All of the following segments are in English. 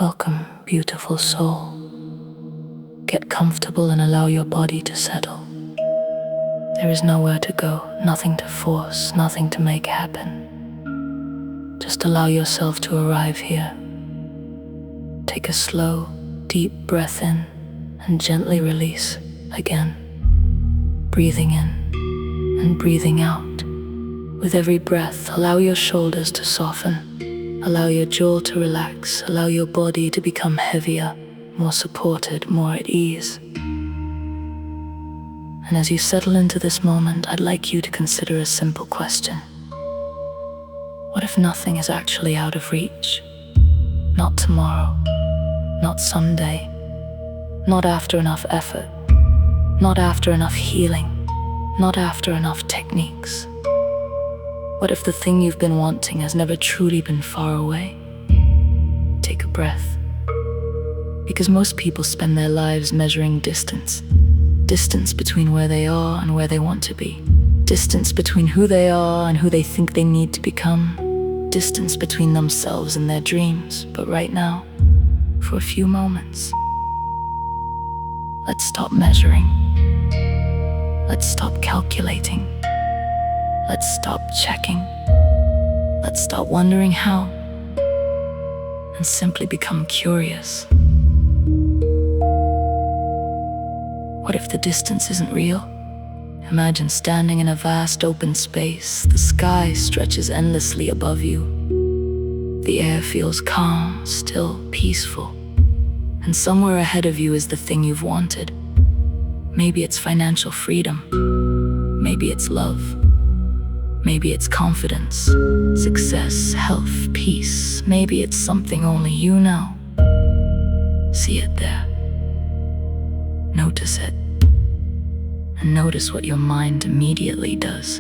Welcome, beautiful soul. Get comfortable and allow your body to settle. There is nowhere to go, nothing to force, nothing to make happen. Just allow yourself to arrive here. Take a slow, deep breath in and gently release again. Breathing in and breathing out. With every breath, allow your shoulders to soften. Allow your jaw to relax. Allow your body to become heavier, more supported, more at ease. And as you settle into this moment, I'd like you to consider a simple question. What if nothing is actually out of reach? Not tomorrow, not someday, not after enough effort, not after enough healing, not after enough techniques. What if the thing you've been wanting has never truly been far away? Take a breath. Because most people spend their lives measuring distance. Distance between where they are and where they want to be. Distance between who they are and who they think they need to become. Distance between themselves and their dreams. But right now, for a few moments, let's stop measuring. Let's stop calculating. Let's stop checking. Let's stop wondering how, and simply become curious. What if the distance isn't real? Imagine standing in a vast open space. The sky stretches endlessly above you. The air feels calm, still, peaceful. And somewhere ahead of you is the thing you've wanted. Maybe it's financial freedom. Maybe it's love. Maybe it's confidence, success, health, peace. Maybe it's something only you know. See it there. Notice it. And notice what your mind immediately does.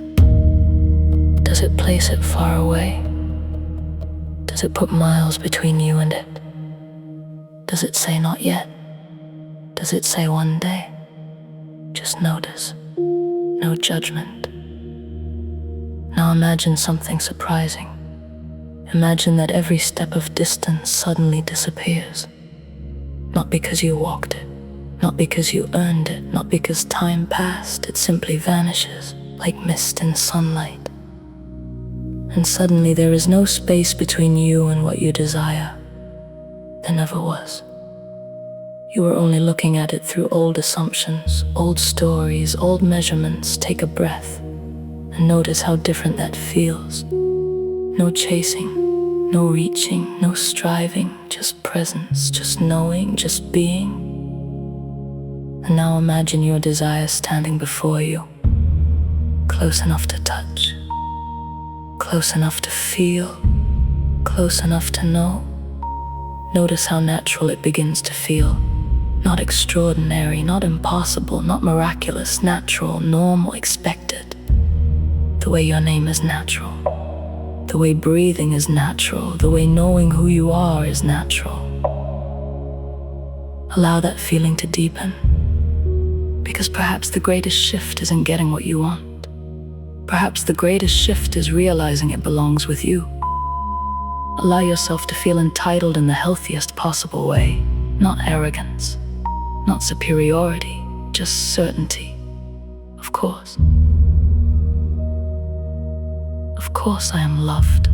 Does it place it far away? Does it put miles between you and it? Does it say not yet? Does it say one day? Just notice. No judgment. Now imagine something surprising. Imagine that every step of distance suddenly disappears. Not because you walked it, not because you earned it, not because time passed. It simply vanishes, like mist in sunlight. And suddenly there is no space between you and what you desire. There never was. You were only looking at it through old assumptions, old stories, old measurements. Take a breath. And notice how different that feels. No chasing, no reaching, no striving, just presence, just knowing, just being. And now imagine your desire standing before you, close enough to touch, close enough to feel, close enough to know. Notice how natural it begins to feel. Not extraordinary, not impossible, not miraculous, natural, normal, expected. The way your name is natural. The way breathing is natural. The way knowing who you are is natural. Allow that feeling to deepen. Because perhaps the greatest shift isn't getting what you want. Perhaps the greatest shift is realizing it belongs with you. Allow yourself to feel entitled in the healthiest possible way. Not arrogance, not superiority, just certainty. Of course. Of course I am loved.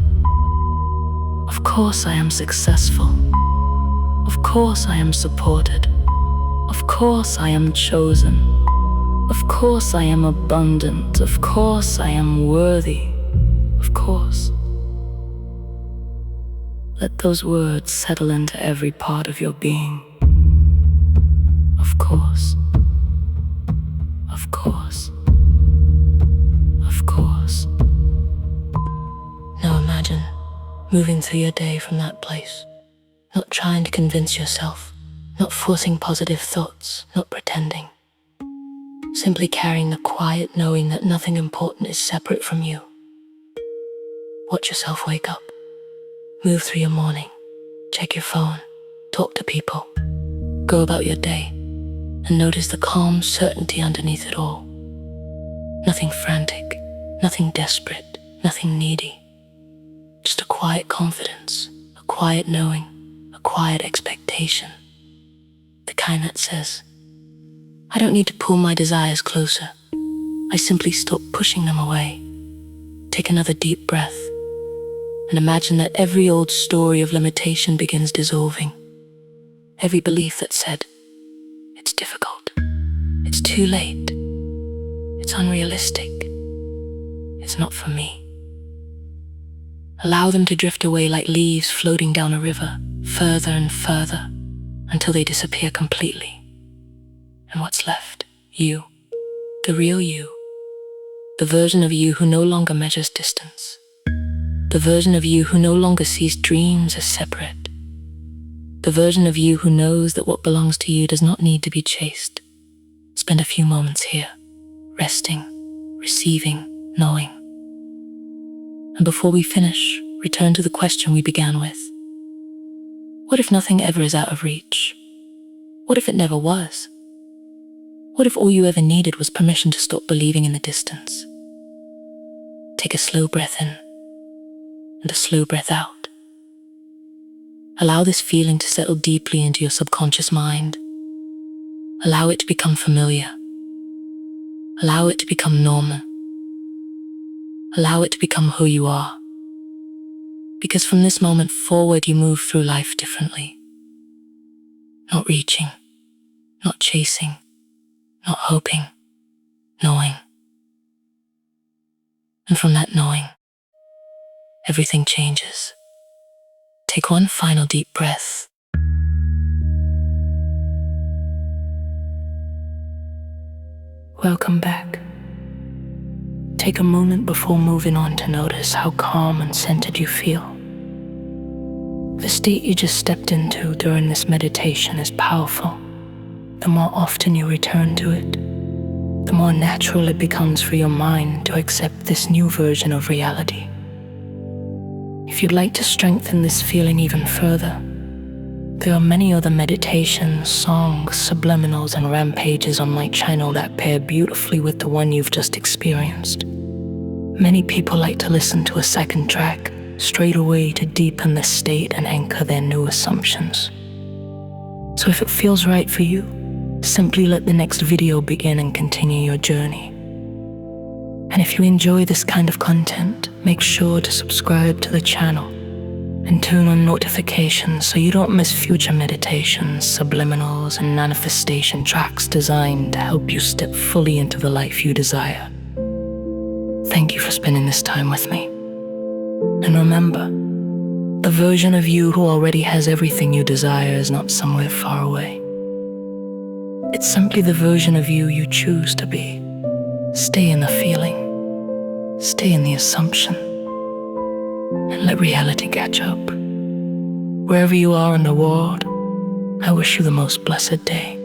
Of course I am successful. Of course I am supported. Of course I am chosen. Of course I am abundant. Of course I am worthy. Of course. Let those words settle into every part of your being. Of course. Of course. Of course. Now imagine moving through your day from that place, not trying to convince yourself, not forcing positive thoughts, not pretending. Simply carrying the quiet knowing that nothing important is separate from you. Watch yourself wake up, move through your morning, check your phone, talk to people, go about your day, and notice the calm certainty underneath it all. Nothing frantic, nothing desperate, nothing needy. Just a quiet confidence, a quiet knowing, a quiet quiet expectation, the kind that says, I don't need to pull my desires closer. I simply stop pushing them away. Take another deep breath and imagine that every old story of limitation begins dissolving. Every belief that said, it's difficult, it's too late, it's unrealistic, it's not for me. Allow them to drift away like leaves floating down a river, further and further, until they disappear completely. And what's left? You, the real you, the version of you who no longer measures distance, the version of you who no longer sees dreams as separate, the version of you who knows that what belongs to you does not need to be chased. Spend a few moments here, resting, receiving, knowing. And before we finish, return to the question we began with. What if nothing ever is out of reach? What if it never was? What if all you ever needed was permission to stop believing in the distance? Take a slow breath in and a slow breath out. Allow this feeling to settle deeply into your subconscious mind. Allow it to become familiar. Allow it to become normal. Allow it to become who you are. Because from this moment forward, you move through life differently. Not reaching, not chasing, not hoping, knowing. And from that knowing, everything changes. Take one final deep breath. Welcome back. Take a moment before moving on to notice how calm and centered you feel. The state you just stepped into during this meditation is powerful. The more often you return to it, the more natural it becomes for your mind to accept this new version of reality. If you'd like to strengthen this feeling even further, there are many other meditations, songs, subliminals, and rampages on my channel that pair beautifully with the one you've just experienced. Many people like to listen to a second track straight away to deepen the state and anchor their new assumptions. So if it feels right for you, simply let the next video begin and continue your journey. And if you enjoy this kind of content, make sure to subscribe to the channel and turn on notifications so you don't miss future meditations, subliminals, and manifestation tracks designed to help you step fully into the life you desire. Thank you for spending this time with me. And remember, the version of you who already has everything you desire is not somewhere far away. It's simply the version of you you choose to be. Stay in the feeling, stay in the assumption, and let reality catch up. Wherever you are in the world, I wish you the most blessed day.